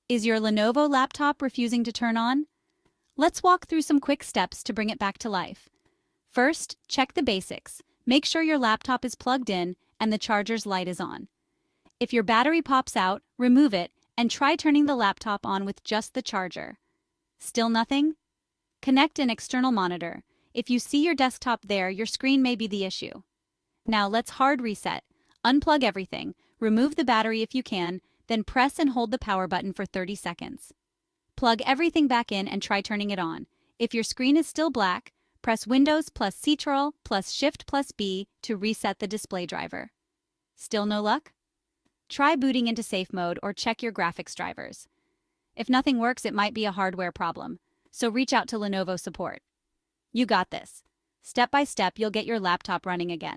Is your Lenovo laptop refusing to turn on? Let's walk through some quick steps to bring it back to life. First, check the basics. Make sure your laptop is plugged in and the charger's light is on. If your battery pops out, remove it and try turning the laptop on with just the charger. Still nothing? Connect an external monitor. If you see your desktop there, your screen may be the issue. Now let's hard reset. Unplug everything, remove the battery if you can, then press and hold the power button for 30 seconds. Plug everything back in and try turning it on. If your screen is still black, press Windows plus Ctrl plus Shift plus B to reset the display driver. Still no luck? Try booting into safe mode or check your graphics drivers. If nothing works, it might be a hardware problem, so reach out to Lenovo support. You got this. Step by step, you'll get your laptop running again.